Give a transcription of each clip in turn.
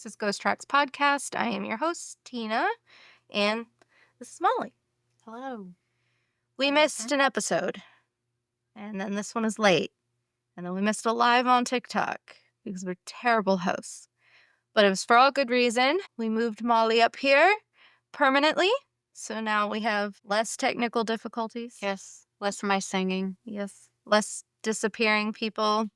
This is Ghost Tracks Podcast. I am your host, Tina, and this is Molly. Hello. We missed an episode, and then this one is late, and then we missed a live on TikTok because we're terrible hosts. But it was for all good reason. We moved Molly up here permanently, so now we have less technical difficulties. Yes, less of my singing. Yes, less disappearing people.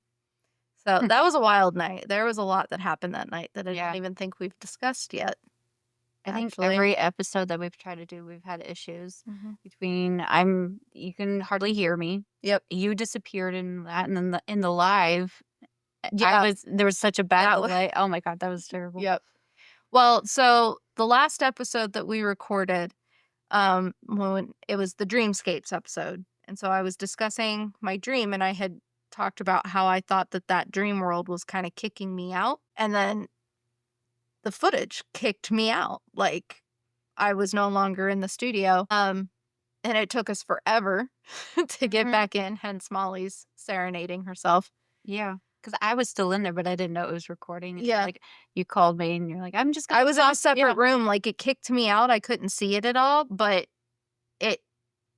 So that was a wild night. There was a lot that happened that night that I don't even think we've discussed yet. I think every episode that we've tried to do, we've had issues between you can hardly hear me. Yep. You disappeared in that, and then in the live, Yeah. there was such a bad delay. Oh my God, that was terrible. Yep. Well, so the last episode that we recorded, when it was the Dreamscapes episode. And so I was discussing my dream, and I had talked about how I thought that dream world was kind of kicking me out. And then the footage kicked me out. Like, I was no longer in the studio. And it took us forever to get back in, hence Molly's serenading herself. Yeah. Because I was still in there, but I didn't know it was recording. Yeah. Like, you called me and you're like, I was in a separate room. Like, it kicked me out. I couldn't see it at all, but it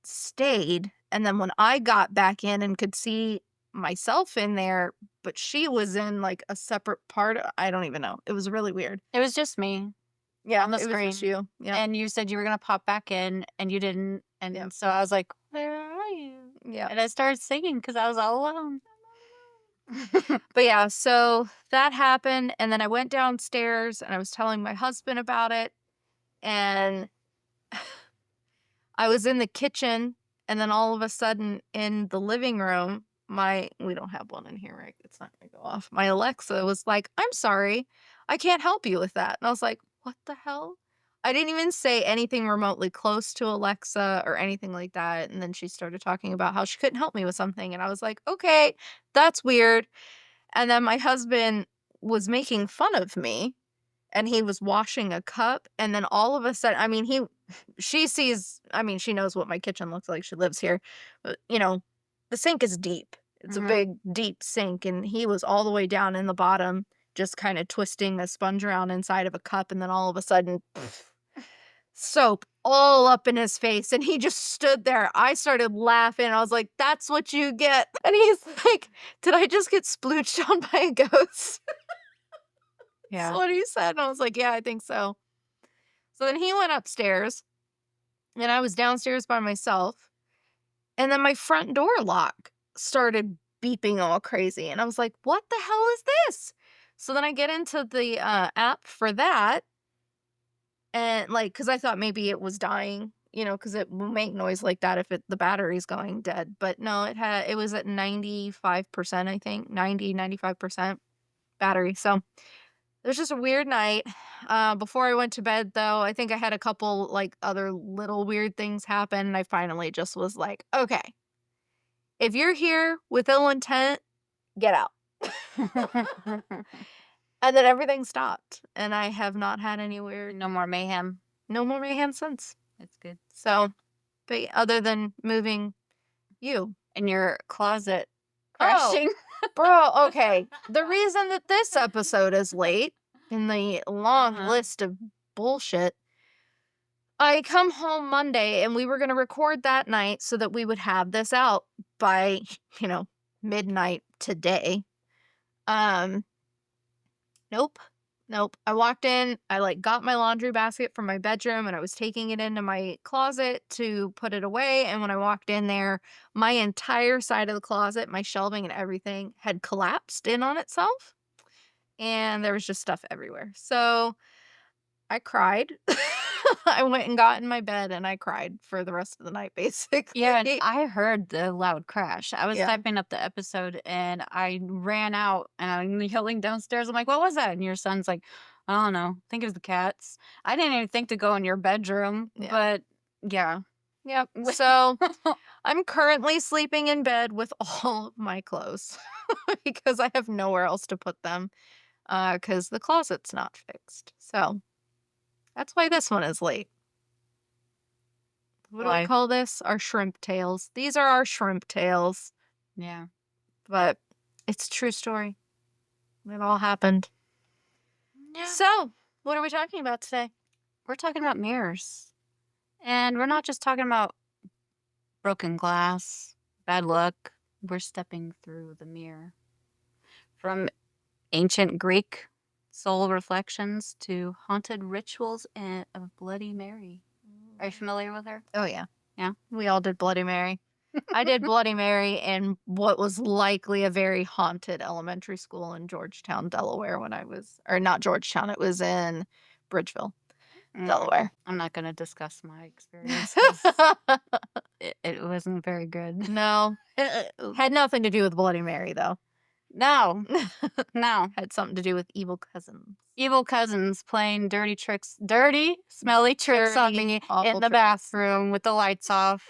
stayed. And then when I got back in and could see myself in there, but she was in like a separate part. I don't even know. It was really weird. It was just me. Yeah, on the it screen. was just you. Yeah. And you said you were going to pop back in, and you didn't. And so I was like, where are you? Yeah. And I started singing because I was all alone. But yeah, so that happened. And then I went downstairs and I was telling my husband about it. And I was in the kitchen. And then all of a sudden in the living room, we don't have one in here, right? It's not going to go off. My Alexa was like, I'm sorry, I can't help you with that. And I was like, what the hell? I didn't even say anything remotely close to Alexa or anything like that. And then she started talking about how she couldn't help me with something. And I was like, okay, that's weird. And then my husband was making fun of me, and he was washing a cup. And then all of a sudden, she knows what my kitchen looks like. She lives here. But, the sink is deep. It's a big, deep sink. And he was all the way down in the bottom, just kind of twisting a sponge around inside of a cup. And then all of a sudden, soap all up in his face. And he just stood there. I started laughing. I was like, that's what you get. And he's like, did I just get splooched on by a ghost? Yeah. That's what he said. And I was like, yeah, I think so. So then he went upstairs, and I was downstairs by myself. And then my front door lock started beeping all crazy. And I was like, what the hell is this? So then I get into the app for that. And because I thought maybe it was dying, because it will make noise like that if the battery's going dead. But no, it was at 95%, I think, 95% battery. So it was just a weird night. Before I went to bed, though, I think I had a couple other little weird things happen. And I finally just was like, okay, if you're here with ill intent, get out. And then everything stopped. And I have not had any weird. No more mayhem. No more mayhem since. That's good. So, but other than moving you. In your closet crashing. Oh, bro, okay. The reason that this episode is late in the long list of bullshit, I come home Monday, and we were going to record that night so that we would have this out by, midnight today. Nope. I walked in, I got my laundry basket from my bedroom, and I was taking it into my closet to put it away. And when I walked in there, my entire side of the closet, my shelving and everything had collapsed in on itself. And there was just stuff everywhere. So I cried. I went and got in my bed, and I cried for the rest of the night, basically. Yeah, and I heard the loud crash. I was typing up the episode, and I ran out, and I'm yelling downstairs. I'm like, what was that? And your son's like, I don't know. I think it was the cats. I didn't even think to go in your bedroom, but yeah. Yep. So I'm currently sleeping in bed with all of my clothes because I have nowhere else to put them because the closet's not fixed. So that's why this one is late. What do we call this? Our shrimp tails. These are our shrimp tails. Yeah. But it's a true story. It all happened. So, what are we talking about today? We're talking about mirrors. And we're not just talking about broken glass, bad luck. We're stepping through the mirror. From ancient Greek soul reflections to haunted rituals of Bloody Mary. Are you familiar with her? Oh, yeah. Yeah. We all did Bloody Mary. I did Bloody Mary in what was likely a very haunted elementary school in Georgetown, Delaware when I was, or not Georgetown, it was in Bridgeville, Delaware. I'm not going to discuss my experience. It wasn't very good. No. Had nothing to do with Bloody Mary, though. No. No. Had something to do with evil cousins. Evil cousins playing dirty, smelly tricks on Dirty, me awful in the tricks. bathroom with the lights off.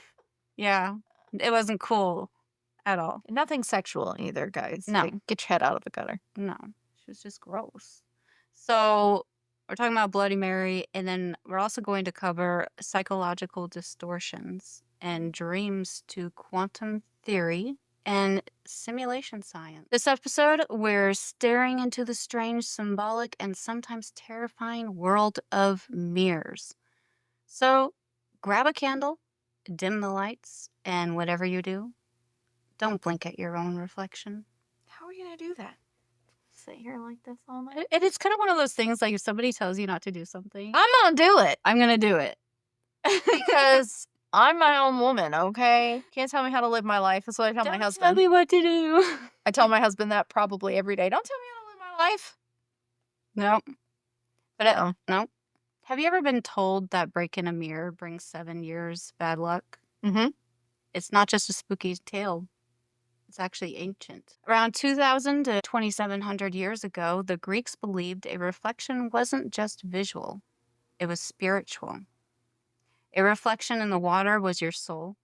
Yeah. It wasn't cool at all. Nothing sexual either, guys. No. Like, get your head out of the gutter. No. She was just gross. So we're talking about Bloody Mary, and then we're also going to cover psychological distortions and dreams to quantum theory and simulation science. This episode, we're staring into the strange, symbolic, and sometimes terrifying world of mirrors. So grab a candle, dim the lights, and whatever you do, don't blink at your own reflection. How are you going to do that? Sit here like this all night? It's kind of one of those things, like if somebody tells you not to do something, I'm going to do it. I'm going to do it. Because I'm my own woman, okay? Can't tell me how to live my life. That's what I tell my husband. Tell me what to do. I tell my husband that probably every day. Don't tell me how to live my life. No. But No. no. Have you ever been told that breaking a mirror brings 7 years bad luck? Mm-hmm. It's not just a spooky tale. It's actually ancient. Around 2,000 to 2,700 years ago, the Greeks believed a reflection wasn't just visual. It was spiritual. A reflection in the water was your soul.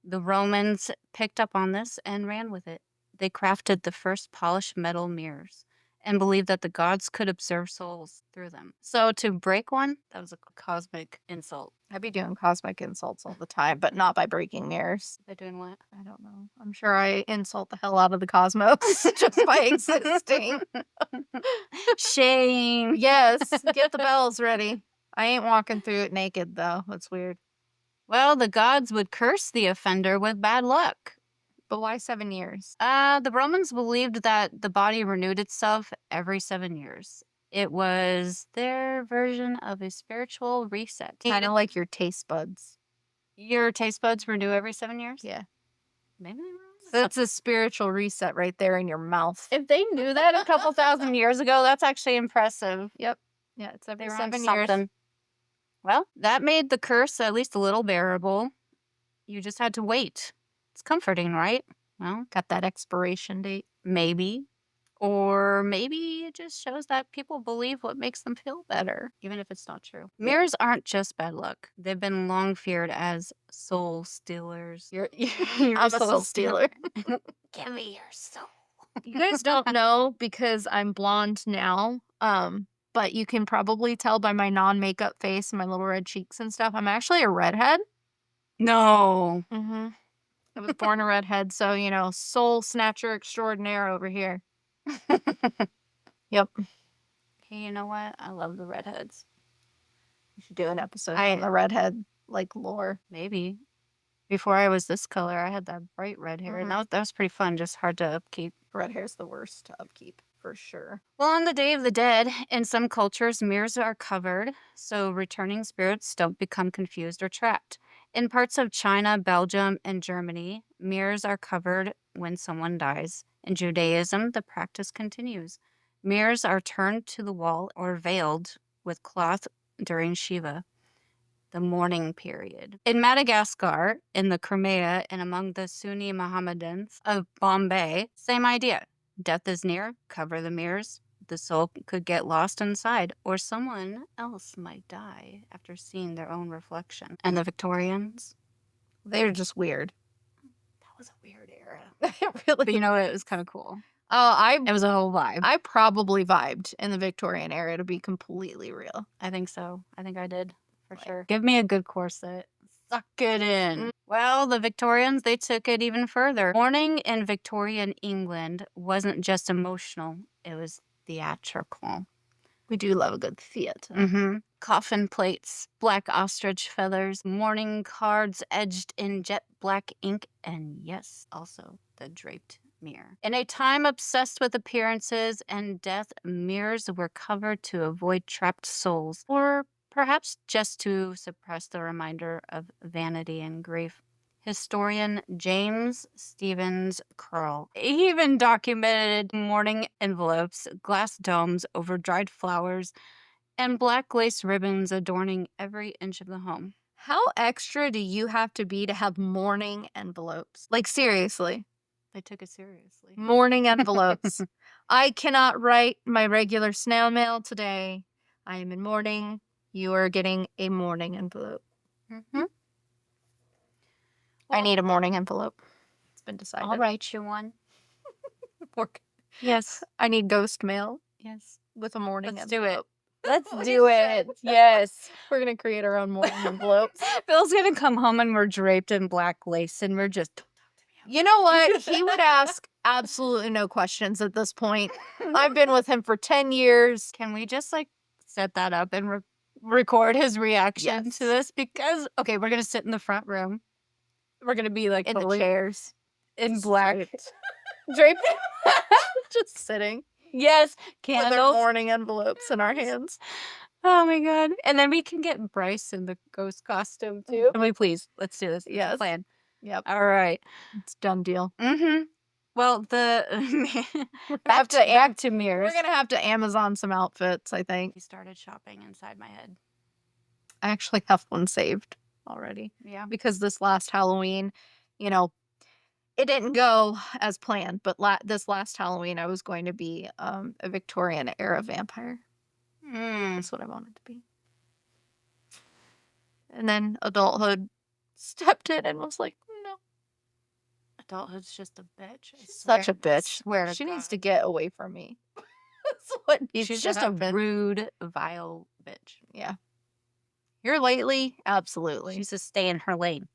The Romans picked up on this and ran with it. They crafted the first polished metal mirrors and believed that the gods could observe souls through them. So to break one, that was a cosmic insult. I be doing cosmic insults all the time, but not by breaking mirrors. They're doing what? I don't know. I'm sure I insult the hell out of the cosmos just by existing. Shame. Yes, get the bells ready. I ain't walking through it naked, though. That's weird. Well, the gods would curse the offender with bad luck. But why 7 years? The Romans believed that the body renewed itself every 7 years. It was their version of a spiritual reset. Kind of like your taste buds. Your taste buds renew every 7 years? Yeah. Maybe. That's a spiritual reset right there in your mouth. If they knew that a couple thousand years ago, that's actually impressive. Yep. Yeah, it's every They were 7 on years. something. Well, that made the curse at least a little bearable. You just had to wait. It's comforting, right? Well, Got that expiration date. maybe. Or maybe it just shows that people believe what makes them feel better, even if it's not true. Mirrors aren't just bad luck. They've been long feared as soul stealers. You're I'm a soul stealer. Give me your soul. You guys don't know because I'm blonde now. But you can probably tell by my non-makeup face and my little red cheeks and stuff. I'm actually a redhead. No. Mm-hmm. I was born a redhead, so soul snatcher extraordinaire over here. Yep. Hey, you know what? I love the redheads. You should do an episode on the redhead lore. Maybe. Before I was this color, I had that bright red hair, and that was pretty fun. Just hard to upkeep. Red hair's the worst to upkeep, for sure. Well, on the Day of the Dead, in some cultures, mirrors are covered, so returning spirits don't become confused or trapped. In parts of China, Belgium, and Germany, mirrors are covered when someone dies. In Judaism, the practice continues. Mirrors are turned to the wall or veiled with cloth during Shiva, the mourning period. In Madagascar, in the Crimea, and among the Sunni Mohammedans of Bombay, same idea. Death is near, cover the mirrors. The soul could get lost inside, or someone else might die after seeing their own reflection. And the Victorians? They're just weird. That was a weird era. Really? But you know what? It was kind of cool. Oh, It was a whole vibe. I probably vibed in the Victorian era, to be completely real. I think so. I think I did, for sure. Give me a good corset. Suck it in. Well, the Victorians, they took it even further. Mourning in Victorian England wasn't just emotional, it was theatrical. We do love a good theater. Coffin plates, black ostrich feathers, mourning cards edged in jet black ink, and yes, also the draped mirror. In a time obsessed with appearances and death, mirrors were covered to avoid trapped souls, or perhaps just to suppress the reminder of vanity and grief. Historian James Stevens Curl even documented mourning envelopes, glass domes over dried flowers, and black lace ribbons adorning every inch of the home. How extra do you have to have mourning envelopes? Like, seriously. They took it seriously. Mourning envelopes. I cannot write my regular snail mail today. I am in mourning. You are getting a mourning envelope. I need a mourning envelope. It's been decided. I'll write you one. Yes. I need ghost mail. Yes. With a mourning Let's envelope. do it. Let's do it. Yes. We're going to create our own mourning envelopes. Bill's going to come home and we're draped in black lace and we're just... You know what? He would ask absolutely no questions at this point. I've been with him for 10 years. Can we just like set that up and record his reaction to this? Because, okay, we're going to sit in the front room. We're going to be like in the chairs. In black. Draped. Just sitting. Yes. Candles. With our mourning envelopes in our hands. Oh my God. And then we can get Bryce in the ghost costume too. Can we please? Let's do this. Yes. Plan. Yep. All right. It's a done deal. Well, back to mirrors. We're going to have to Amazon some outfits, I think. We started shopping inside my head. I actually have one saved already. Yeah. Because this last Halloween, you know, it didn't go as planned, but this last Halloween I was going to be a Victorian era vampire. That's what I wanted to be. And then adulthood stepped in and was like, no. Adulthood's just a bitch. Such a bitch. Swear she needs to get away from me. That's what she's just a rude, vile bitch. Yeah. Here lately, absolutely. She's to stay in her lane.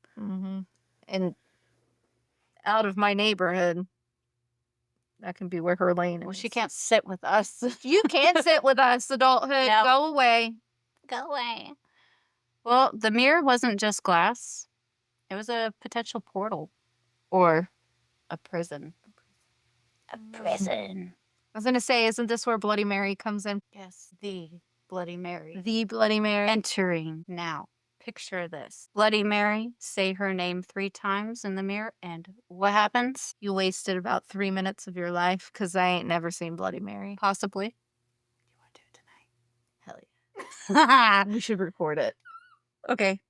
And out of my neighborhood, that can be where her lane is. Well, she can't sit with us. You can't sit with us, adulthood. No. Go away. Go away. Well, the mirror wasn't just glass. It was a potential portal. Or a prison. A prison. I was going to say, isn't this where Bloody Mary comes in? Yes, the Bloody Mary. The Bloody Mary. Entering now. Picture this. Bloody Mary, say her name 3 times in the mirror, and what happens? You wasted about 3 minutes of your life, because I ain't never seen Bloody Mary. Possibly. You want to do it tonight? Hell yeah. We should record it. Okay.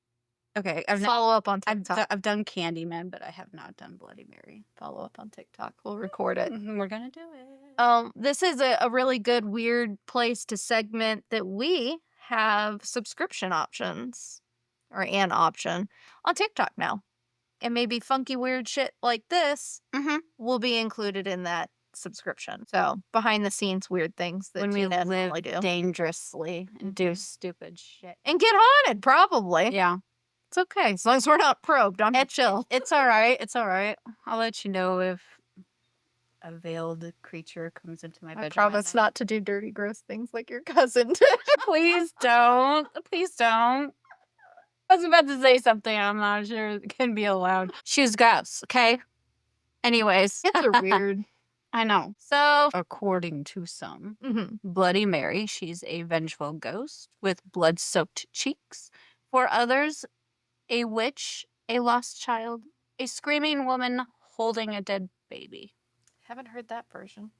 Follow up on TikTok. I've done Candyman, but I have not done Bloody Mary. Follow up on TikTok. We'll record it. We're going to do it. This is a really good, weird place to segment that we have subscription options. Or an option on TikTok now. And maybe funky weird shit like this will be included in that subscription. So behind the scenes weird things that when we live do. Dangerously and do stupid shit. And get haunted, probably. Yeah. It's okay. As long as we're not probed. I'm chill. It's all right. It's all right. I'll let you know if a veiled creature comes into my bedroom. I promise not to do dirty, gross things like your cousin did. Please don't. Please don't. I was about to say something I'm not sure it can be allowed. She's gross, okay? Anyways. Kids are weird. I know. So, according to some, Bloody Mary, she's a vengeful ghost with blood-soaked cheeks. For others, a witch, a lost child, a screaming woman holding a dead baby. Haven't heard that version.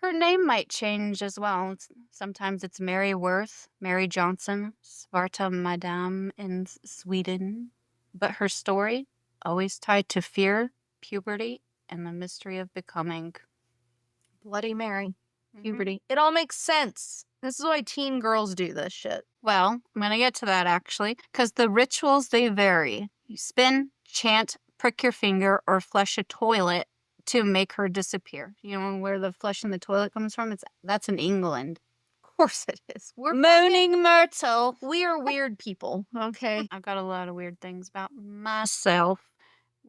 Her name might change as well. Sometimes it's Mary Worth, Mary Johnson, Svarta Madame in Sweden. But her story, always tied to fear, puberty, and the mystery of becoming. Bloody Mary, puberty. It all makes sense. This is why teen girls do this shit. Well, I'm going to get to that actually, because the rituals, they vary. You spin, chant, prick your finger, or flush a toilet to make her disappear. You know where the flush in the toilet comes from? That's in England. Of course it is. We're Moaning Myrtle. We are weird people, okay? I've got a lot of weird things about myself.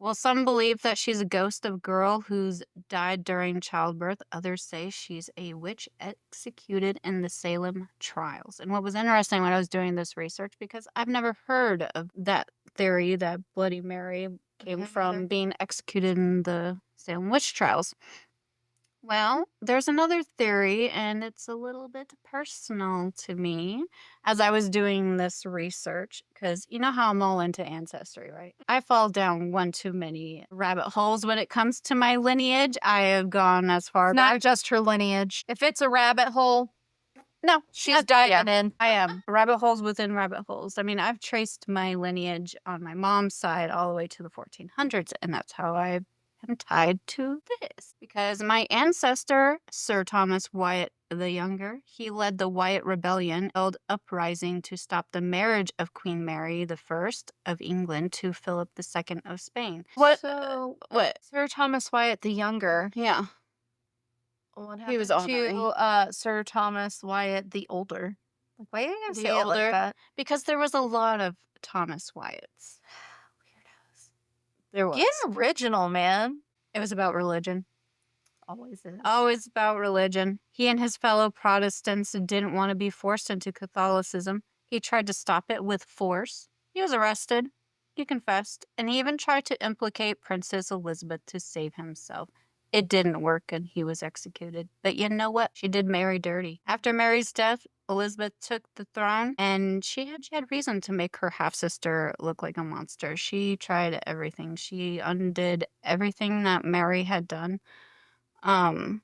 Well, some believe that she's a ghost of a girl who's died during childbirth. Others say she's a witch executed in the Salem trials. And what was interesting when I was doing this research, because I've never heard of that theory that Bloody Mary came from being executed in the Salem witch trials. Well, there's another theory, and it's a little bit personal to me as I was doing this research, because you know how I'm all into ancestry, right? I fall down one too many rabbit holes when it comes to my lineage. I have gone as far Not back. just her lineage. If it's a rabbit hole, No, she's diving yeah, in. I am. Rabbit holes within rabbit holes. I mean, I've traced my lineage on my mom's side all the way to the 1400s, and that's how I am tied to this. Because my ancestor, Sir Thomas Wyatt the Younger, he led the Wyatt Rebellion, held uprising to stop the marriage of Queen Mary the First of England to Philip II of Spain. What? Sir Thomas Wyatt the Younger. Yeah, What he was happened to honorary. Sir Thomas Wyatt the Older? Like, why are you gonna The say it like older, that? because there was a lot of Thomas Wyatts. Weirdos. There Get was. original, man. It was about religion. Always is. Always about religion. He and his fellow Protestants didn't want to be forced into Catholicism. He tried to stop it with force. He was arrested. He confessed. And he even tried to implicate Princess Elizabeth to save himself. It didn't work and he was executed. But you know what? She did Mary dirty. After Mary's death, Elizabeth took the throne and she had reason to make her half sister look like a monster. She tried everything. She undid everything that Mary had done. And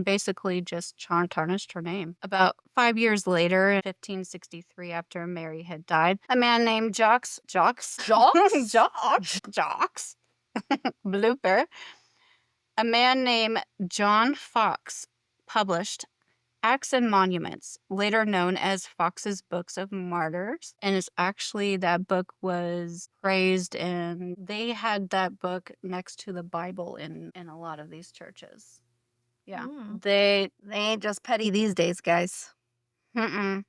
basically just tarnished her name. About 5 years later, in 1563, after Mary had died, a man named Jocks, blooper, a man named John Fox published Acts and Monuments, later known as Fox's Books of Martyrs. And it's actually, that book was praised, and they had that book next to the Bible in a lot of these churches. Yeah. They ain't just petty these days, guys. Mm-mm.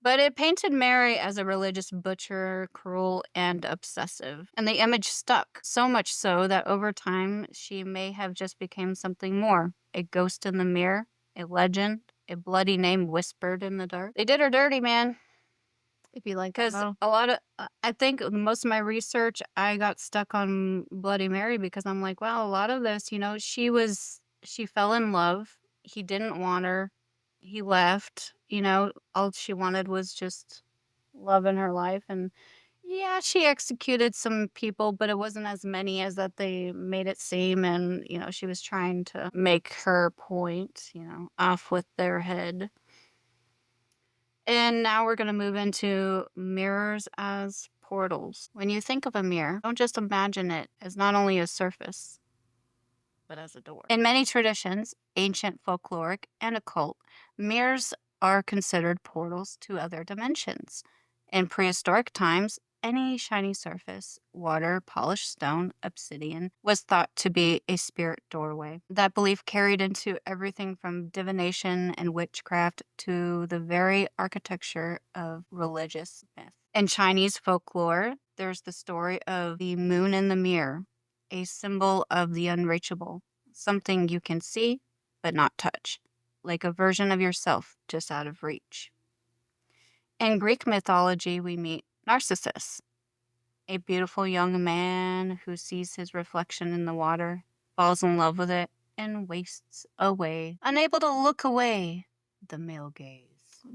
But it painted Mary as a religious butcher, cruel, and obsessive. And the image stuck, so much so that over time she may have just become something more. A ghost in the mirror, a legend, a bloody name whispered in the dark. They did her dirty, man. If you like, Because a lot of, I think most of my research, I got stuck on Bloody Mary because I'm like, well, a lot of this, she fell in love. He didn't want her. He left. All she wanted was just love in her life. And yeah, she executed some people, but it wasn't as many as that they made it seem. And, she was trying to make her point, off with their head. And now we're going to move into mirrors as portals. When you think of a mirror, don't just imagine it as not only a surface, but as a door. In many traditions, ancient, folkloric, and occult, mirrors are considered portals to other dimensions. In prehistoric times, any shiny surface, water, polished stone, obsidian, was thought to be a spirit doorway. That belief carried into everything from divination and witchcraft to the very architecture of religious myth. In Chinese folklore, there's the story of the moon in the mirror, a symbol of the unreachable, something you can see but not touch, like a version of yourself just out of reach. In Greek mythology, we meet Narcissus, a beautiful young man who sees his reflection in the water, falls in love with it, and wastes away, unable to look away the male gaze.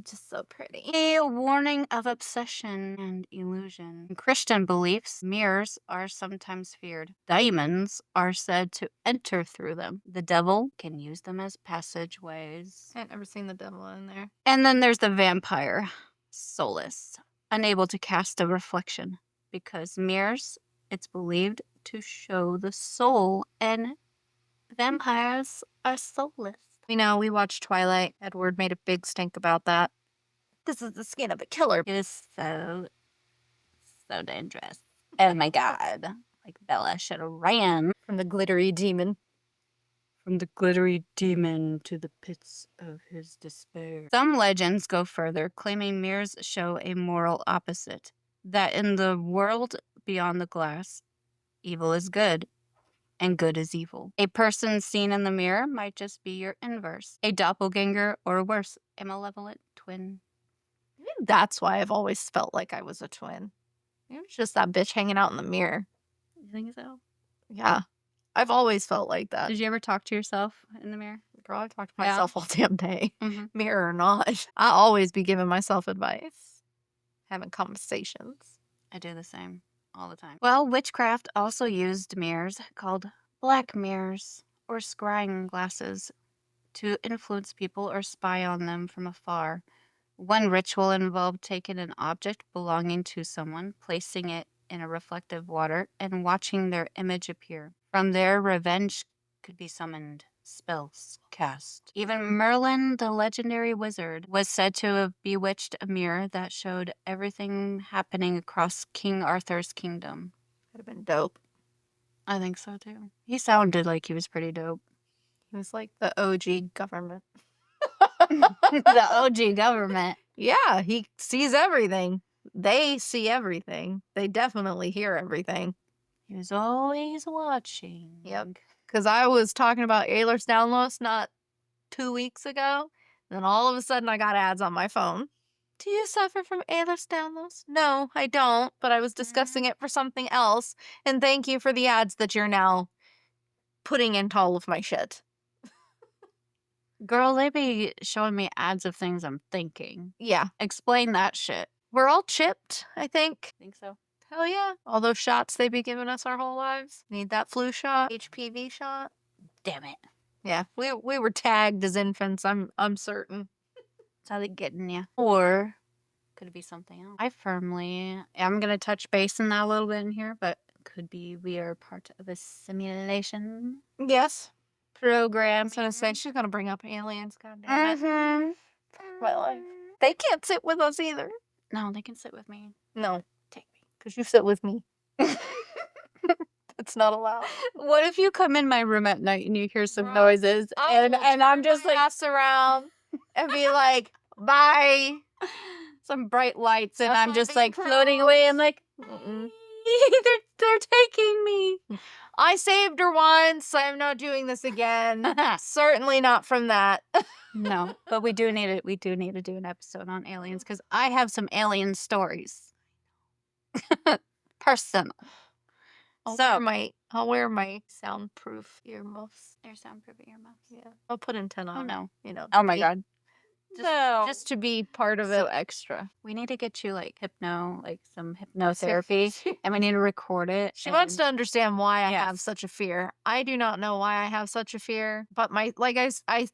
just so pretty. A warning of obsession and illusion. In Christian beliefs, mirrors are sometimes feared. Demons are said to enter through them. The devil can use them as passageways. I've never seen the devil in there. And then there's the vampire, soulless, unable to cast a reflection, because mirrors, it's believed, to show the soul, and vampires are soulless. We watched Twilight. Edward made a big stink about that. This is the skin of a killer. It is so dangerous. Oh my god. Like Bella should have ran From the glittery demon. from the glittery demon to the pits of his despair. Some legends go further, claiming mirrors show a moral opposite, that in the world beyond the glass, evil is good, and good is evil. A person seen in the mirror might just be your inverse, a doppelganger, or worse, a malevolent twin. Maybe that's why I've always felt like I was a twin. It was just that bitch hanging out in the mirror. You think so? Yeah. I've always felt like that. Did you ever talk to yourself in the mirror? Girl, I talk to Yeah. myself all damn day. Mhm. Mirror or not. I always be giving myself advice, having conversations. I do the same all the time. Well, witchcraft also used mirrors called black mirrors or scrying glasses to influence people or spy on them from afar. One ritual involved taking an object belonging to someone, placing it in a reflective water, and watching their image appear. From there, revenge could be summoned, spells cast. Even Merlin, the legendary wizard, was said to have bewitched a mirror that showed everything happening across King Arthur's kingdom. Could have been dope. I think so too. He sounded like he was pretty dope. He was like the OG government. The OG government. Yeah, he sees everything. They see everything. They definitely hear everything. He was always watching. Yep. Because I was talking about Ehlers Downloads not 2 weeks ago. Then all of a sudden I got ads on my phone. Do you suffer from Ehlers Downloads? No, I don't. But I was discussing it for something else. And thank you for the ads that you're now putting into all of my shit. Girl, they be showing me ads of things I'm thinking. Yeah. Explain that shit. We're all chipped, I think. Think so? Hell yeah. All those shots they be giving us our whole lives. Need that flu shot, HPV shot. Damn it. Yeah, we were tagged as infants, I'm certain. That's how they getting you. Or could it be something else? I'm going to touch base on that a little bit in here, but could be we are part of a simulation Yes. program. I was gonna say, she's gonna bring up aliens, goddamn it. Mm-hmm. My life. They can't sit with us either. No, they can sit with me. No, take me. Because you sit with me. It's not allowed. What if you come in my room at night and you hear some Bro, noises and I'm just like ass around and be like, bye. some bright lights and That's I'm my just big like floating away and like Mm-mm. they're taking me. I saved her once. I'm not doing this again. Certainly not from that. No, but we do need to do an episode on aliens because I have some alien stories. Personal. I'll wear my soundproof earmuffs. They're soundproof earmuffs. Yeah. I'll put antenna Oh on. no. Oh my god. Just to be part of So it. extra. We need to get you like some hypnotherapy, and we need to record it. She wants to understand why I have Yes. such a fear. I do not know why I have such a fear, but I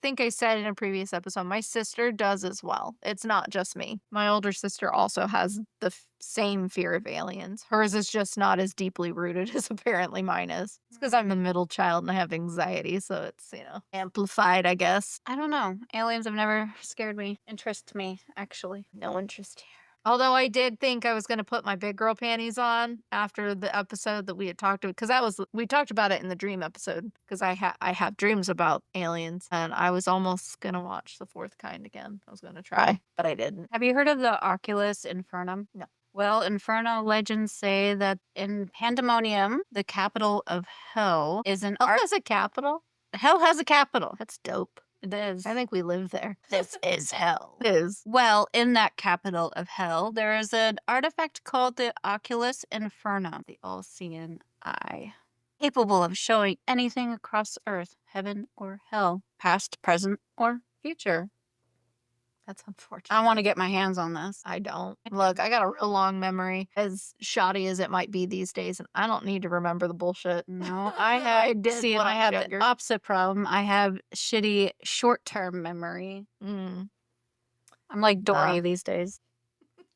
think I said in a previous episode, my sister does as well. It's not just me. My older sister also has the same fear of aliens. Hers is just not as deeply rooted as apparently mine is. It's because I'm the middle child and I have anxiety, so it's, amplified, I guess. I don't know. Aliens have never scared me, interest me, actually. No interest here. Although I did think I was going to put my big girl panties on after the episode that we had talked about, because we talked about it in the dream episode, because I have dreams about aliens, and I was almost going to watch The Fourth Kind again. I was going to try, but I didn't. Have you heard of the Oculus Infernum? No. Well, Inferno legends say that in Pandemonium, the capital of hell is an Hell has a capital? Hell has a capital. That's dope. It is. I think we live there. This is hell. It is. Well, in that capital of hell, there is an artifact called the Oculus Infernum, the all-seeing eye, capable of showing anything across earth, heaven or hell, past, present, or future. That's unfortunate. I want to get my hands on this. I don't. Look, I got a real long memory, as shoddy as it might be these days, and I don't need to remember the bullshit. No, I have I have the opposite problem. I have shitty short-term memory. Mm. I'm like Dory these days.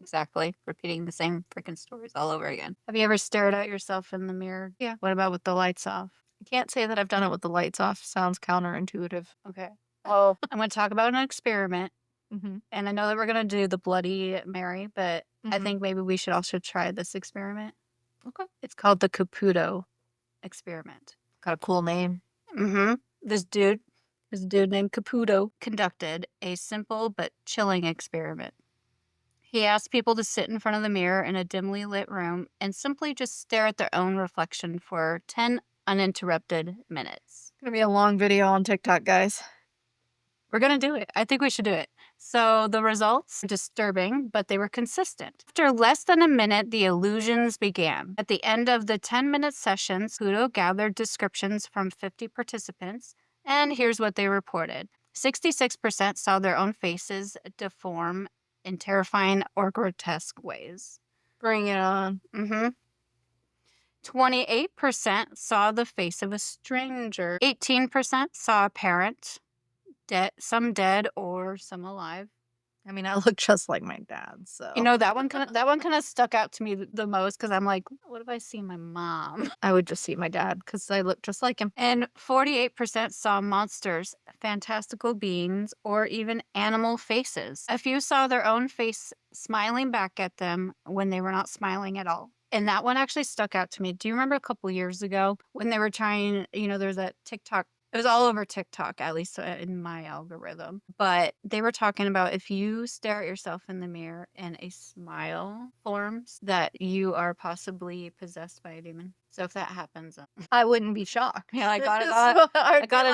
Exactly. Repeating the same freaking stories all over again. Have you ever stared at yourself in the mirror? Yeah. What about with the lights off? I can't say that I've done it with the lights off. Sounds counterintuitive. Okay. Well, I'm going to talk about an experiment. Mm-hmm. And I know that we're going to do the Bloody Mary, but I Mhm. think maybe we should also try this experiment. Okay. It's called the Caputo experiment. Got a cool name. Mm-hmm. This dude named Caputo conducted a simple but chilling experiment. He asked people to sit in front of the mirror in a dimly lit room and simply just stare at their own reflection for 10 uninterrupted minutes. Gonna be a long video on TikTok, guys. We're going to do it. I think we should do it. So the results were disturbing, but they were consistent. After less than a minute, the illusions began. At the end of the 10-minute sessions, Pluto gathered descriptions from 50 participants, and here's what they reported. 66% saw their own faces deform in terrifying or grotesque ways. Bring it on. 28% saw the face of a stranger. 18% saw a parent. Some dead or some alive. I mean, I look just like my dad, so. You know, that one kind of stuck out to me the most because I'm like, what if I see my mom? I would just see my dad because I look just like him. And 48% saw monsters, fantastical beings, or even animal faces. A few saw their own face smiling back at them when they were not smiling at all. And that one actually stuck out to me. Do you remember a couple years ago when they were trying, there's that TikTok. It was all over TikTok, at least in my algorithm. But they were talking about if you stare at yourself in the mirror and a smile forms, that you are possibly possessed by a demon. So if that happens, I wouldn't be shocked. yeah, I got a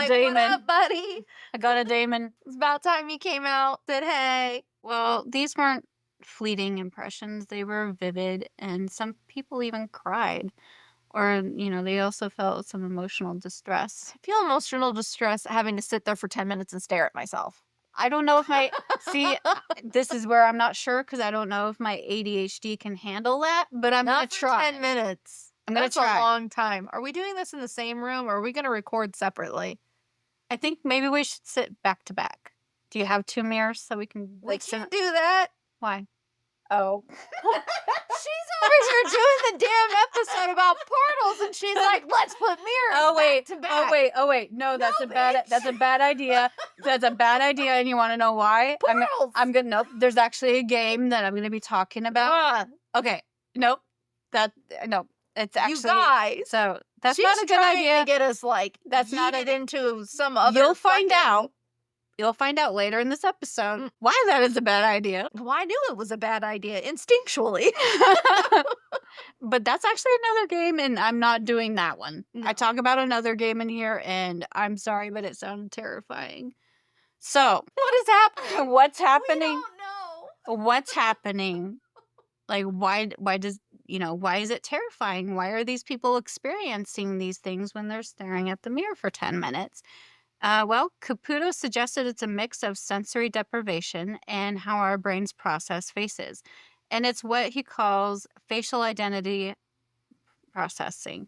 demon. What up, buddy? I got a demon. It's about time you came out. Said hey. Well, these weren't fleeting impressions. They were vivid, and some people even cried. Or, they also felt some emotional distress. I feel emotional distress having to sit there for 10 minutes and stare at myself. I don't know if this is where I'm not sure because I don't know if my ADHD can handle that, but I'm going to try. 10 minutes. I'm going to try. That's a long time. Are we doing this in the same room or are we going to record separately? I think maybe we should sit back to back. Do you have 2 mirrors so we can We can't do that. Why? Oh. She's over here doing the damn episode about portals, and she's like, "Let's put mirrors back to back." Oh wait. No, that's a bad idea. That's a bad idea, and you want to know why? Portals. I'm gonna. Nope. There's actually a game that I'm gonna be talking about. Okay. Nope. It's actually you guys. So that's she's not a good idea. To get us that's not into some other. You'll find out. You'll find out later in this episode why that is a bad idea. Well, I knew it was a bad idea instinctually. But that's actually another game, and I'm not doing that one. No. I talk about another game in here, and I'm sorry, but it sounded terrifying. So, what is happening? What's happening? We don't know. What's happening? Like, why is it terrifying? Why are these people experiencing these things when they're staring at the mirror for 10 minutes? Well, Caputo suggested it's a mix of sensory deprivation and how our brains process faces. And it's what he calls facial identity processing.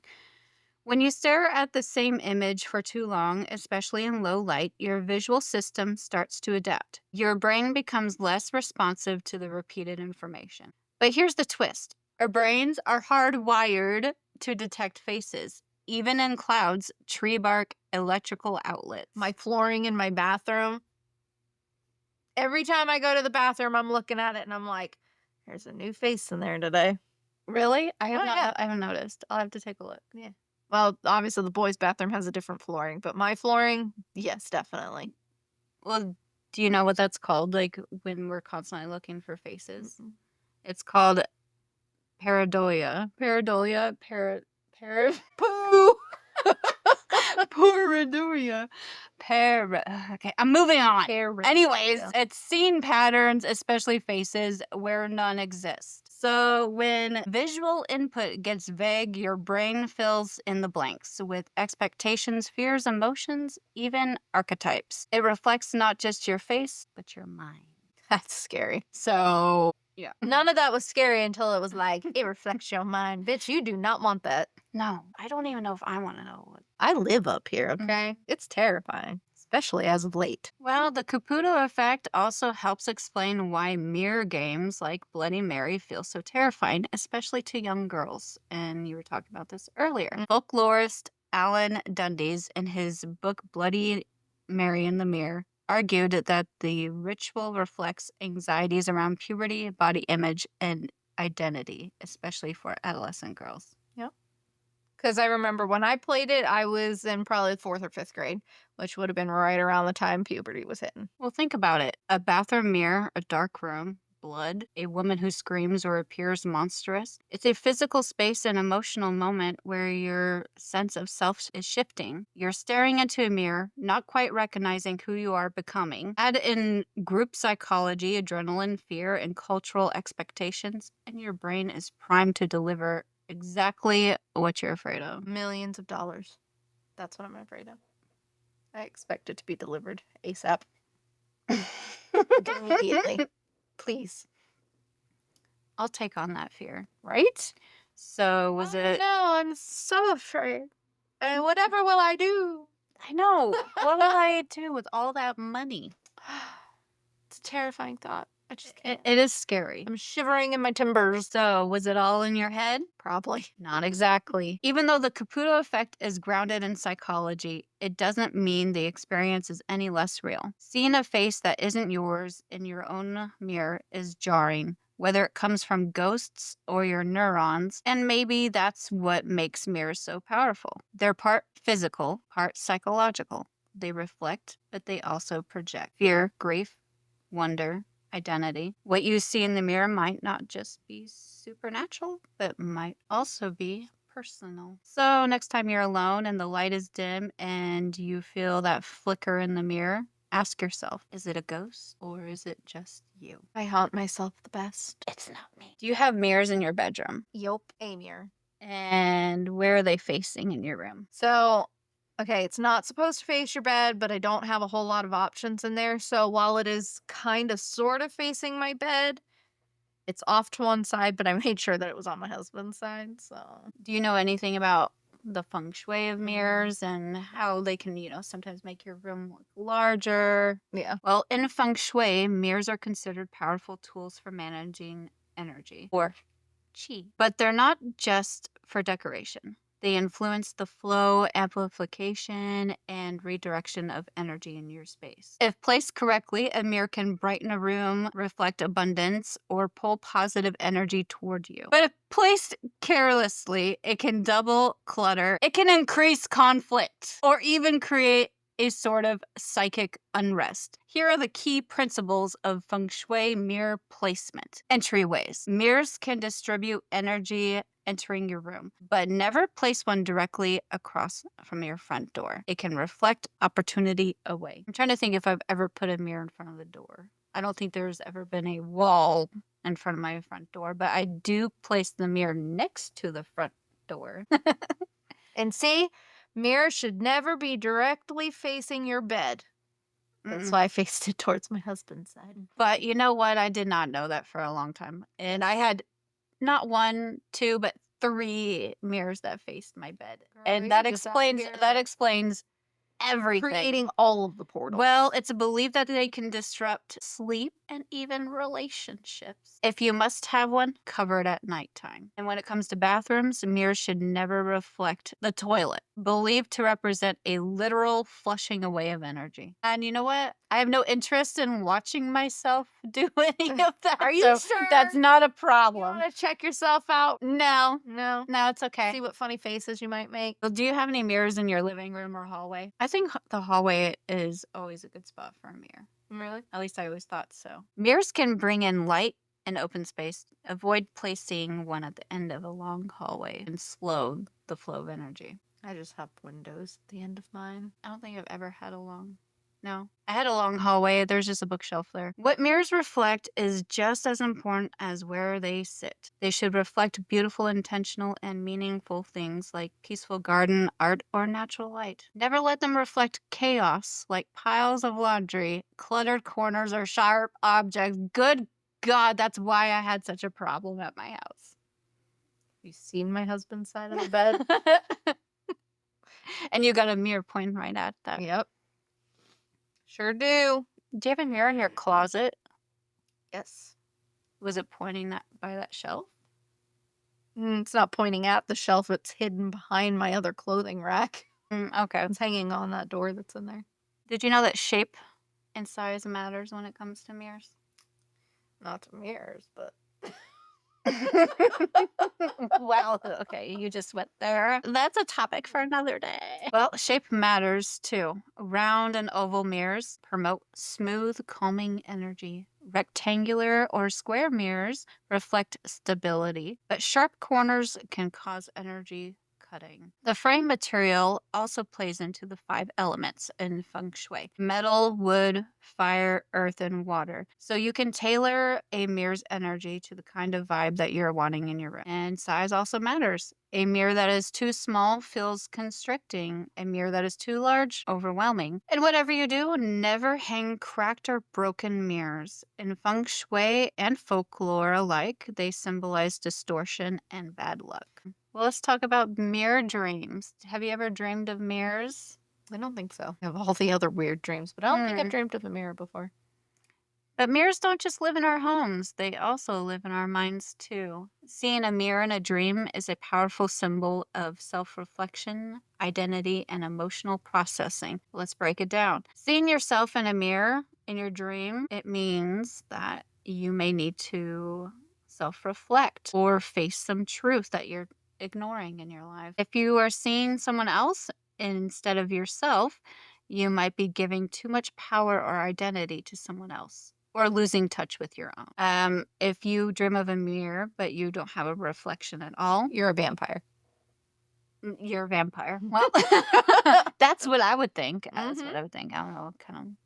When you stare at the same image for too long, especially in low light, your visual system starts to adapt. Your brain becomes less responsive to the repeated information. But here's the twist. Our brains are hardwired to detect faces, even in clouds, tree bark, electrical outlets. My flooring in my bathroom. Every time I go to the bathroom, I'm looking at it and I'm like, there's a new face in there today. Really? I haven't noticed. I'll have to take a look. Yeah. Well, obviously the boys' bathroom has a different flooring, but my flooring, yes, definitely. Well, do you know what that's called? Like when we're constantly looking for faces? Mm-hmm. It's called pareidolia. Poo. Pareidolia. Okay, I'm moving on. Anyways, it's seeing patterns, especially faces, where none exist. So when visual input gets vague, your brain fills in the blanks with expectations, fears, emotions, even archetypes. It reflects not just your face, but your mind. That's scary. So, yeah. None of that was scary until it was like, it reflects your mind. Bitch, you do not want that. No, I don't even know if I want to know what. I live up here, okay? It's terrifying, especially as of late. Well, the Caputo effect also helps explain why mirror games like Bloody Mary feel so terrifying, especially to young girls. And you were talking about this earlier. Folklorist Alan Dundes, in his book Bloody Mary in the Mirror, argued that the ritual reflects anxieties around puberty, body image, and identity, especially for adolescent girls. Yep. Because I remember when I played it, I was in probably 4th or 5th grade, which would have been right around the time puberty was hitting. Well, think about it. A bathroom mirror, a dark room, blood, a woman who screams or appears monstrous. It's a physical space and emotional moment where your sense of self is shifting. You're staring into a mirror, not quite recognizing who you are becoming. Add in group psychology, adrenaline, fear, and cultural expectations, and your brain is primed to deliver exactly what you're afraid of. Millions of dollars. That's what I'm afraid of. I expect it to be delivered ASAP. Immediately. Please. I'll take on that fear, right? So was it? No, I'm so afraid. And whatever will I do? I know. What will I do with all that money? It's a terrifying thought. I just It, can't. it is scary. I'm shivering in my timbers. So was it all in your head? Probably. Not exactly. Even though the Caputo effect is grounded in psychology, it doesn't mean the experience is any less real. Seeing a face that isn't yours in your own mirror is jarring, whether it comes from ghosts or your neurons, and maybe that's what makes mirrors so powerful. They're part physical, part psychological. They reflect, but they also project fear, grief, wonder, identity. What you see in the mirror might not just be supernatural, but might also be personal. So, next time you're alone and the light is dim and you feel that flicker in the mirror, ask yourself, is it a ghost or is it just you? I haunt myself the best. It's not me. Do you have mirrors in your bedroom? Yup, a mirror. And where are they facing in your room? So, okay, it's not supposed to face your bed, but I don't have a whole lot of options in there. So while it is kind of sort of facing my bed, it's off to one side, but I made sure that it was on my husband's side. So Do you know anything about the feng shui of mirrors and how they can, sometimes make your room look larger? yeah. Well, in feng shui, mirrors are considered powerful tools for managing energy or chi, but they're not just for decoration. They influence the flow, amplification, and redirection of energy in your space. If placed correctly, a mirror can brighten a room, reflect abundance, or pull positive energy toward you. But if placed carelessly, it can double clutter, it can increase conflict, or even create a sort of psychic unrest. Here are the key principles of feng shui mirror placement. Entryways. Mirrors can distribute energy entering your room, but never place one directly across from your front door. It can reflect opportunity away. I'm trying to think if I've ever put a mirror in front of the door. I don't think there's ever been a wall in front of my front door, but I do place the mirror next to the front door. And see, mirror should never be directly facing your bed. That's why I faced it towards my husband's side. But you know what? I did not know that for a long time. And I had not one, two, but 3 mirrors that faced my bed. Girl, And that you just out explains everything. creating all of the portals. Well, it's believed that they can disrupt sleep and even relationships. If you must have one, cover it at nighttime. And when it comes to bathrooms, mirrors should never reflect the toilet, believed to represent a literal flushing away of energy. And you know what? I have no interest in watching myself do any of that. Are you so sure? That's not a You problem. want to check yourself out? No, No. it's okay. See what funny faces you might make. Well, do you have any mirrors in your living room or hallway? I think the hallway is always a good spot for a mirror. Really? At least I always thought so. Mirrors can bring in light and open space. Avoid placing one at the end of a long hallway and slow the flow of energy. I just have windows at the end of mine. I don't think I've ever had a long... No. I had a long hallway. There's just a bookshelf there. What mirrors reflect is just as important as where they sit. They should reflect beautiful, intentional, and meaningful things like peaceful garden, art, or natural light. Never let them reflect chaos like piles of laundry, cluttered corners, or sharp objects. Good God, that's why I had such a problem at my house. You seen my husband's side of the bed? And you got a mirror pointing right at that. Yep. Sure do. Do you have a mirror in your closet? Yes. Was it pointing that by that shelf? It's not pointing at the shelf. It's hidden behind my other clothing rack. Okay. It's hanging on that door that's in there. Did you know that shape and size matters when it comes to mirrors? Not to mirrors, but... Well, okay, you just went there. That's a topic for another day. Well, shape matters too. Round and oval mirrors promote smooth, calming energy, Rectangular or square mirrors reflect stability, but sharp corners can cause energy cutting. The frame material also plays into the five elements in feng shui: metal, wood, fire, earth, and water. So you can tailor a mirror's energy to the kind of vibe that you're wanting in your room. And size also matters. A mirror that is too small feels constricting. A mirror that is too large, overwhelming. And whatever you do, never hang cracked or broken mirrors. In feng shui and folklore alike, they symbolize distortion and bad luck. Well, let's talk about mirror dreams. Have you ever dreamed of mirrors? I don't think so. I have all the other weird dreams, but I don't think I've dreamed of a mirror before. But mirrors don't just live in our homes, they also live in our minds too. Seeing a mirror in a dream is a powerful symbol of self reflection, identity, and emotional processing. Let's break it down. Seeing yourself in a mirror in your dream, it means that you may need to self reflect or face some truth that you're ignoring in your life. If you are seeing someone else instead of yourself, you might be giving too much power or identity to someone else or losing touch with your own. If you dream of a mirror, but you don't have a reflection at all, You're a vampire. you're a vampire. Well, that's what I would think. That's what I would think. I don't know.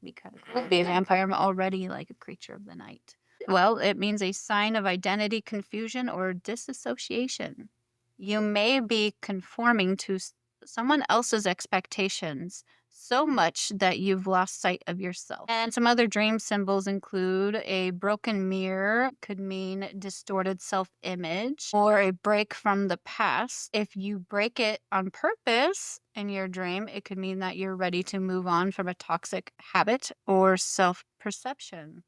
Be kind of cool to be a vampire. I'm already like a creature of the night. Well, it means a sign of identity confusion or disassociation. You may be conforming to someone else's expectations so much that you've lost sight of yourself. And some other dream symbols include a broken mirror, could mean distorted self-image or a break from the past. If you break it on purpose in your dream, it could mean that you're ready to move on from a toxic habit or self-perception.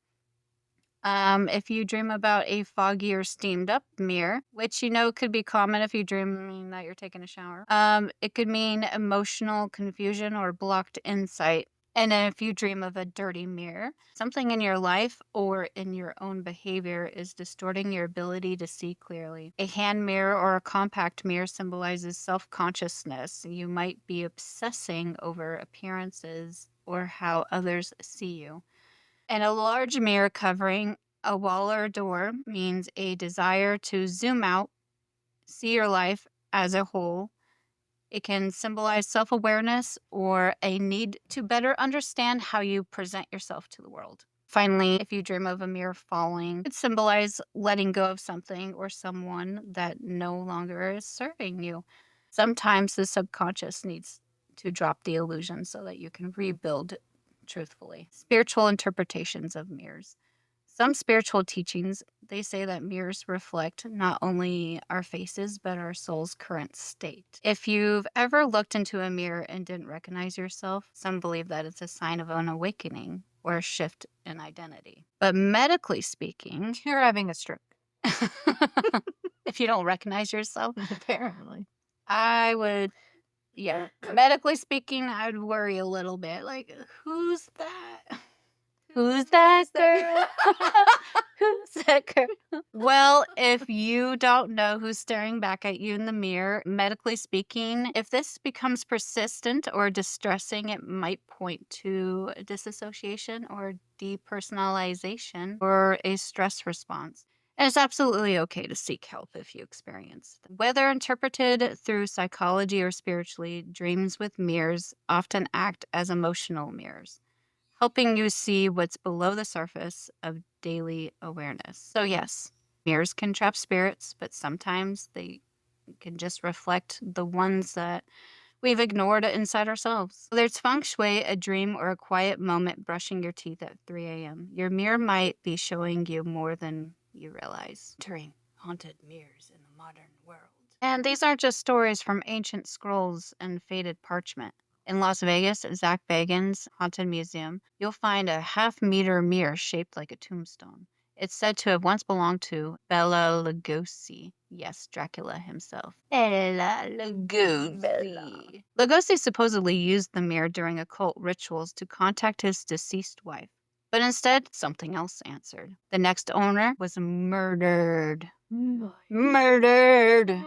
If you dream about a foggy or steamed up mirror, which you know could be common if you dream that you're taking a shower, it could mean emotional confusion or blocked insight. And then if you dream of a dirty mirror, something in your life or in your own behavior is distorting your ability to see clearly. A hand mirror or a compact mirror symbolizes self consciousness. You might be obsessing over appearances or how others see you. And a large mirror covering a wall or a door means a desire to zoom out, see your life as a whole. It can symbolize self awareness or a need to better understand how you present yourself to the world. Finally, if you dream of a mirror falling, it symbolizes letting go of something or someone that no longer is serving you. Sometimes the subconscious needs to drop the illusion so that you can rebuild truthfully. Spiritual interpretations of mirrors. Some spiritual teachings, they say that mirrors reflect not only our faces, but our soul's current state. If you've ever looked into a mirror and didn't recognize yourself, some believe that it's a sign of an awakening or a shift in identity. But medically speaking, You're having a stroke. if you don't recognize yourself, Apparently. I would, yeah, medically speaking, I'd worry a little bit. Like, who's that? Who's that girl? Who's that girl? Well, if you don't know who's staring back at you in the mirror, medically speaking, if this becomes persistent or distressing, it might point to disassociation or depersonalization or a stress response. And it's absolutely okay to seek help if you experience them. Whether interpreted through psychology or spiritually, dreams with mirrors often act as emotional mirrors, helping you see what's below the surface of daily awareness. So, yes, mirrors can trap spirits, but sometimes they can just reflect the ones that we've ignored inside ourselves. Whether it's feng shui, a dream, or a quiet moment brushing your teeth at 3 a.m., your mirror might be showing you more than you realize. Entering haunted mirrors in the modern world. And these aren't just stories from ancient scrolls and faded parchment. In Las Vegas, at Zach Bagans' Haunted Museum, you'll find a half-meter mirror shaped like a tombstone. It's said to have once belonged to Bela Lugosi. Yes, Dracula himself. Bela Lugosi. Lugosi supposedly used the mirror during occult rituals to contact his deceased wife. But instead, something else answered. The next owner was murdered. Murdered.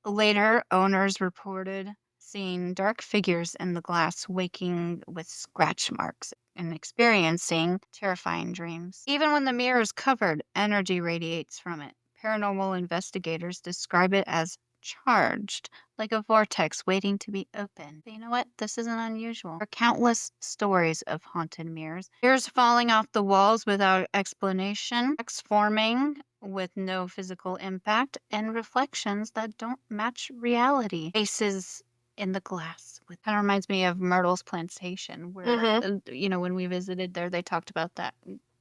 Later, owners reported seeing dark figures in the glass waking with scratch marks and experiencing terrifying dreams. Even when the mirror is covered, energy radiates from it. Paranormal investigators describe it as charged, like a vortex waiting to be opened. But you know what? This isn't unusual. There are countless stories of haunted mirrors. Mirrors falling off the walls without explanation, cracks forming with no physical impact, and reflections that don't match reality. Faces in the glass. With kind of reminds me of Myrtle's plantation, where when we visited there, they talked about that.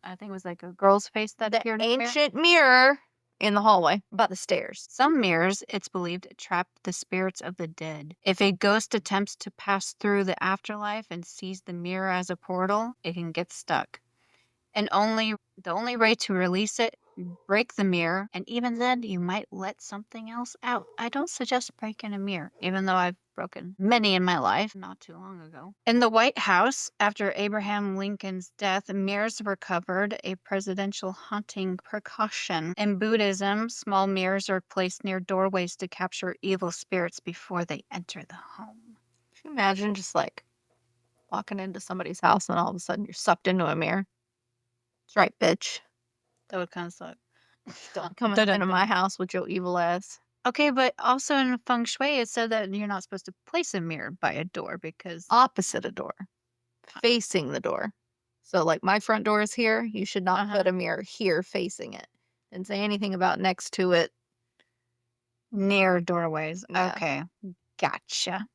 I think it was like a girl's face that The appeared in the mirror. ancient mirror in the hallway by the stairs. Some mirrors, it's believed, trap the spirits of the dead. If a ghost attempts to pass through the afterlife and sees the mirror as a portal, it can get stuck. And the only way to release it, break the mirror, and even then you might let something else out. I don't suggest breaking a mirror, even though I've broken many in my life not too long ago. In the White House, after Abraham Lincoln's death, mirrors were covered, a presidential haunting precaution. In Buddhism, small mirrors are placed near doorways to capture evil spirits before they enter the home. Can you imagine just like walking into somebody's house and all of a sudden you're sucked into a mirror? That's right, bitch. That would kind of suck. Don't come into my house with your evil ass. Okay, but also in feng shui, it said that you're not supposed to place a mirror by a door because Opposite a door, facing the door. So, like, my front door is here. You should not put a mirror here facing it. Didn't say anything about next to it. near doorways. Yeah. Okay, gotcha.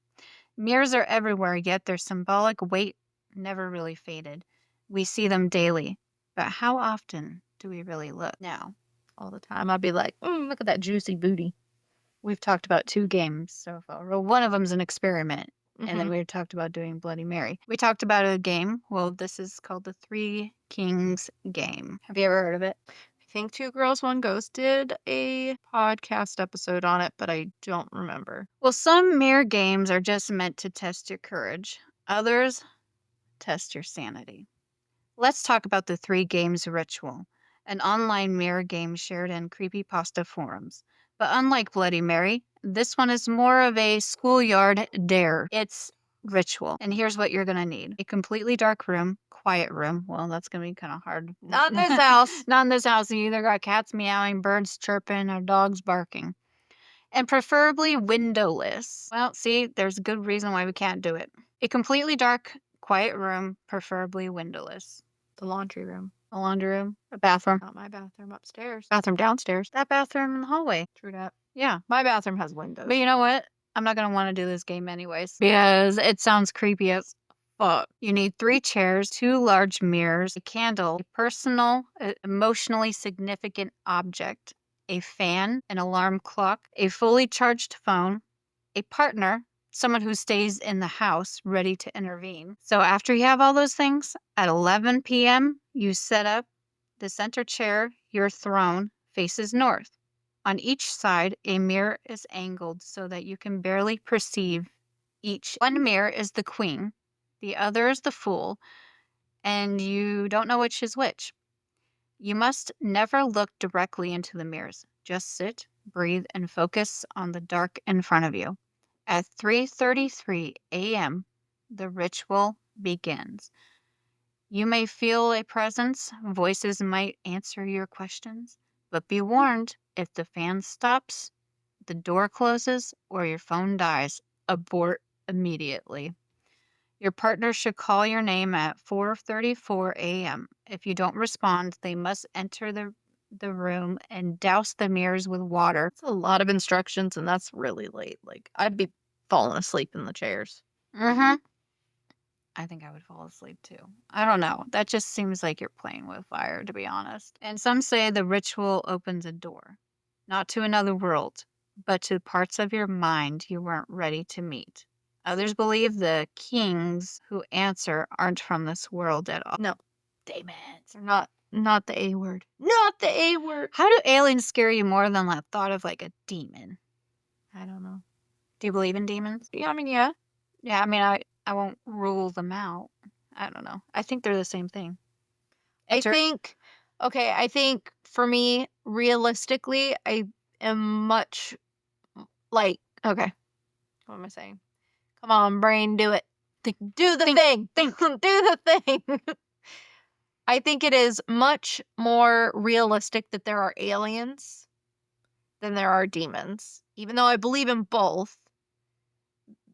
Mirrors are everywhere, yet their symbolic weight never really faded. We see them daily, but how often do we really look now? All the time. I'd be like, look at that juicy booty. We've talked about 2 games so far. Well, one of them's an experiment, and then Mhm. we talked about doing Bloody Mary. We talked about a game. Well, this is called the Three Kings game. Have you ever heard of it? I think Two Girls, One Ghost did a podcast episode on it, but I don't remember. Well, some mirror games are just meant to test your courage. Others test your sanity. Let's talk about the 3 games ritual, an online mirror game shared in creepypasta forums. But unlike Bloody Mary, this one is more of a schoolyard dare. It's ritual. And here's what you're going to need: a completely dark room, quiet room. Well, that's going to be kind of hard. Not in this house. Not in this house. You either got cats meowing, birds chirping, or dogs barking. And preferably windowless. Well, see, there's a good reason why we can't do it. A completely dark, quiet room, preferably windowless. The laundry room. A laundry room, a bathroom. Not my bathroom upstairs. Bathroom downstairs. That bathroom in the hallway. True that. Yeah. My bathroom has windows. But you know what? I'm not going to want to do this game anyways because it sounds creepy as fuck. You need 3 chairs, 2 large mirrors, a candle, a personal, emotionally significant object, a fan, an alarm clock, a fully charged phone, a partner, someone who stays in the house ready to intervene. So after you have all those things, at 11 p.m., you set up the center chair, your throne faces north. On each side, a mirror is angled so that you can barely perceive each. One mirror is the queen, the other is the fool, and you don't know which is which. You must never look directly into the mirrors. Just sit, breathe, and focus on the dark in front of you. At 3:33 a.m., the ritual begins. You may feel a presence, voices might answer your questions, but be warned, if the fan stops, the door closes, or your phone dies, abort immediately. Your partner should call your name at 4:34 a.m. If you don't respond, they must enter the room and douse the mirrors with water. That's a lot of instructions, and that's really late. Like, I'd be falling asleep in the chairs. Mm-hmm. I think I would fall asleep too. I don't know. That just seems like you're playing with fire, to be honest. And some say the ritual opens a door, not to another world, but to parts of your mind you weren't ready to meet. Others believe the kings who answer aren't from this world at all. No, Demons. they're not the A word. Not the A word. How do aliens scare you more than the thought of like a demon? I don't know. Do you believe in demons? Yeah, I mean, yeah. Yeah, I mean, I won't rule them out. I don't know. I think they're the same thing. I think for me, realistically, I am much like, okay, what am I saying? Come on, brain, do it. Think, Do the think, thing. think. Do the thing. I think it is much more realistic that there are aliens than there are demons. Even though I believe in both,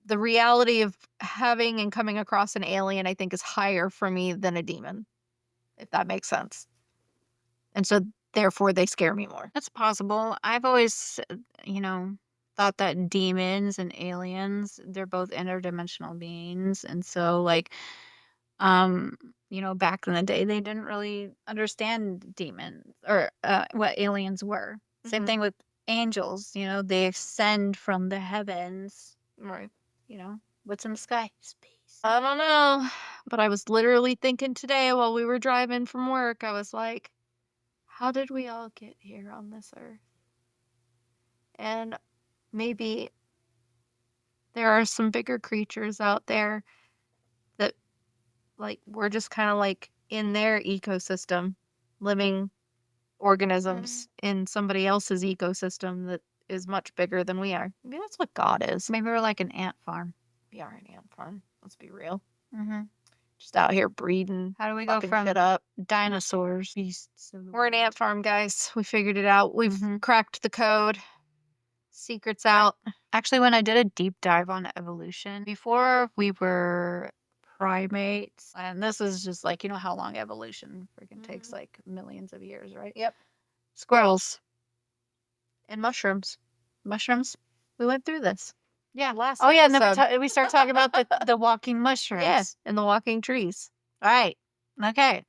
the reality of having and coming across an alien, I think, is higher for me than a demon, if that makes sense. And so, therefore, they scare me more. That's possible. I've always, thought that demons and aliens, they're both interdimensional beings. And so, like, back in the day, they didn't really understand demons or what aliens were. Same Mhm. thing with angels, they ascend from the heavens, Right. what's in the sky? Space. I don't know, but I was literally thinking today while we were driving from work, I was like, how did we all get here on this earth? And maybe there are some bigger creatures out there that, like, we're just kind of like in their ecosystem, living organisms in somebody else's ecosystem that is much bigger than we are. Maybe that's what God is. Maybe we're like an ant farm. We are an ant farm. Let's be real. Mm-hmm. Just out here breeding, How do we go fucking from shit up. dinosaurs, beasts of the We're an world? ant farm, guys. We figured it out. We've Mhm. cracked the code. Secrets out. Actually, when I did a deep dive on evolution, before we were primates, and this is just like, how long evolution freaking takes, Mhm. like millions of years, right? Yep. Squirrels, And mushrooms. mushrooms. We went through this. Yeah, last Oh yeah, and then episode. we start talking about the walking mushrooms. Yeah, and the walking trees. All right. Okay.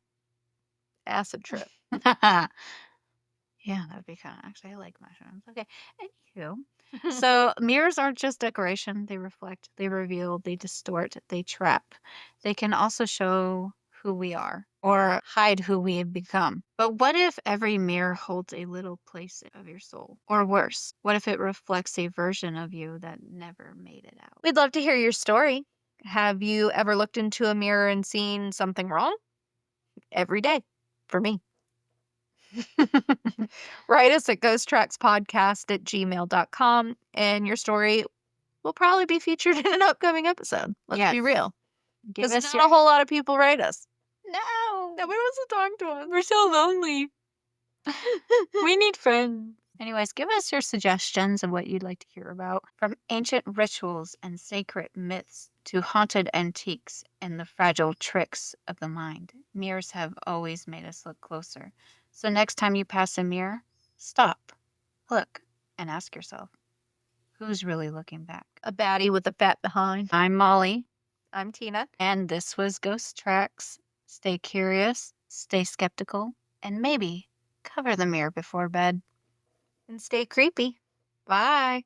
Acid trip. Yeah, that would be kind of actually. I like mushrooms. Okay. Anywho, so mirrors aren't just decoration. They reflect, they reveal, they distort, they trap. They can also show who we are or hide who we have become. But what if every mirror holds a little place of your soul? Or worse, what if it reflects a version of you that never made it out? We'd love to hear your story. Have you ever looked into a mirror and seen something wrong? Every day for me. Write us at ghosttrackspodcast@gmail.com and your story will probably be featured in an upcoming episode. Let's be Yes. real. Give Because us not a whole lot of people write us. No. Nobody wants to talk to us. We're so lonely. We need friends. Anyways, give us your suggestions of what you'd like to hear about. From ancient rituals and sacred myths to haunted antiques and the fragile tricks of the mind, mirrors have always made us look closer. So next time you pass a mirror, stop, look, and ask yourself, who's really looking back? A baddie with a fat behind. I'm Molly, I'm Tina. and this was Ghost Tracks. Stay curious, stay skeptical, and maybe cover the mirror before bed. And stay creepy. Bye.